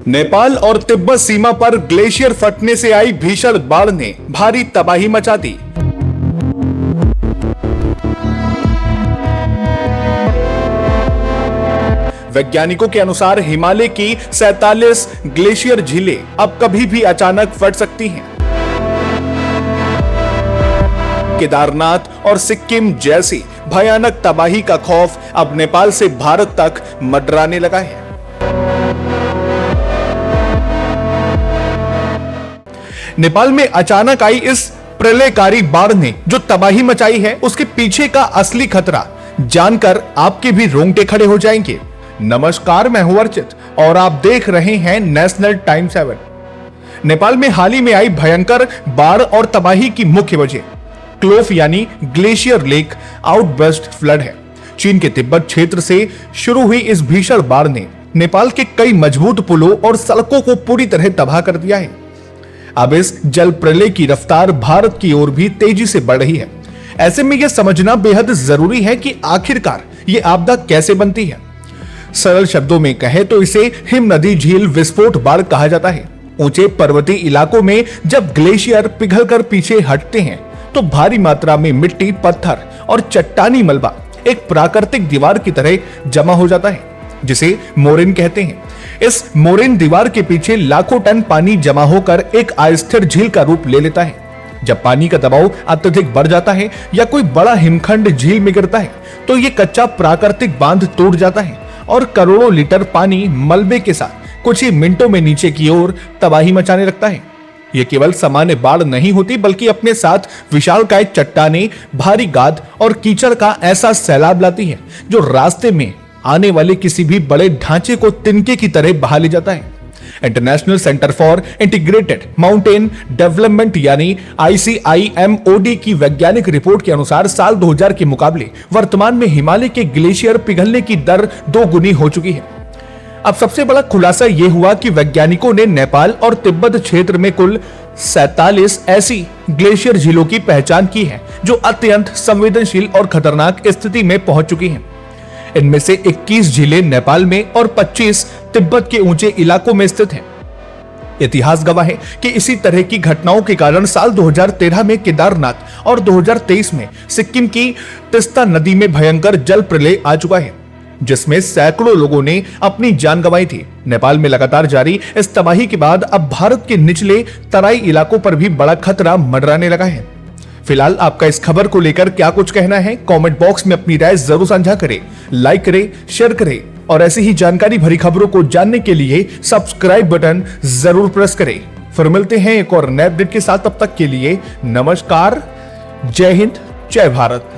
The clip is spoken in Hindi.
नेपाल और तिब्बत सीमा पर ग्लेशियर फटने से आई भीषण बाढ़ ने भारी तबाही मचा दी। वैज्ञानिकों के अनुसार हिमालय की 47 ग्लेशियर झीलें अब कभी भी अचानक फट सकती हैं। केदारनाथ और सिक्किम जैसी भयानक तबाही का खौफ अब नेपाल से भारत तक मंडराने लगा है। नेपाल में अचानक आई इस प्रलयकारी बाढ़ ने जो तबाही मचाई है, उसके पीछे का असली खतरा जानकर आपके भी रोंगटे खड़े हो जाएंगे। नमस्कार, मैं हूं अर्चित और आप देख रहे हैं नेशनल टाइम 7। नेपाल में हाल ही में आई भयंकर बाढ़ और तबाही की मुख्य वजह क्लोफ यानी ग्लेशियर लेक आउटबर्स्ट फ्लड है। चीन के तिब्बत क्षेत्र से शुरू हुई इस भीषण बाढ़ ने नेपाल के कई मजबूत पुलों और सड़कों को पूरी तरह तबाह कर दिया है। अब इस जल प्रलय की रफ्तार भारत की ओर भी तेजी से बढ़ रही है। ऐसे में यह समझना बेहद जरूरी है कि आखिरकार ये आपदा कैसे बनती है। सरल शब्दों में कहे तो इसे हिम नदी झील विस्फोट बाढ़ कहा जाता है। ऊंचे पर्वतीय इलाकों में जब ग्लेशियर पिघलकर पीछे हटते हैं तो भारी मात्रा में मिट्टी, पत्थर और चट्टानी मलबा एक प्राकृतिक दीवार की तरह जमा हो जाता है, जिसे मोरेन कहते हैं। इस मोरेन दीवार के पीछे लाखों टन पानी जमा होकर एक अस्थिर झील का रूप ले लेता है। जब पानी का दबाव अत्यधिक बढ़ जाता है या कोई बड़ा हिमखंड झील में गिरता है तो ये कच्चा प्राकृतिक बांध टूट जाता है और करोड़ों लीटर पानी मलबे के साथ कुछ ही मिनटों में नीचे की ओर तबाही मचाने लगता है। यह केवल सामान्य बाढ़ नहीं होती, बल्कि अपने साथ विशालकाय चट्टानें, भारी गाद और कीचड़ का ऐसा सैलाब लाती है जो रास्ते में आने वाले किसी भी बड़े ढांचे को तिनके की तरह बहा ले जाता है। International centre for integrated mountain development यानी ICIMOD की वैज्ञानिक रिपोर्ट के अनुसार साल 2000 के मुकाबले वर्तमान में हिमालय के ग्लेशियर पिघलने की दर 2 गुनी हो चुकी है। अब सबसे बड़ा खुलासा यह हुआ कि वैज्ञानिकों ने नेपाल और तिब्बत क्षेत्र में कुल 47 ऐसी ग्लेशियर झीलों की पहचान की है जो अत्यंत संवेदनशील और खतरनाक स्थिति में पहुंच चुकी हैं। इनमें से 21 झीलें नेपाल में और 25 तिब्बत के ऊंचे इलाकों में स्थित हैं। इतिहास गवाह है कि इसी तरह की घटनाओं के कारण साल 2013 में केदारनाथ और 2023 में सिक्किम की तिस्ता नदी में भयंकर जल प्रलय आ चुका है, जिसमें सैकड़ों लोगों ने अपनी जान गंवाई थी। नेपाल में लगातार जारी इस तबाही के बाद अब भारत के निचले तराई इलाकों पर भी बड़ा खतरा मंडराने लगा है। फिलहाल आपका इस खबर को लेकर क्या कुछ कहना है, कमेंट बॉक्स में अपनी राय जरूर साझा करें, लाइक करें, शेयर करें और ऐसी ही जानकारी भरी खबरों को जानने के लिए सब्सक्राइब बटन जरूर प्रेस करें। फिर मिलते हैं एक और नए अपडेट के साथ, तब तक के लिए नमस्कार, जय हिंद, जय भारत।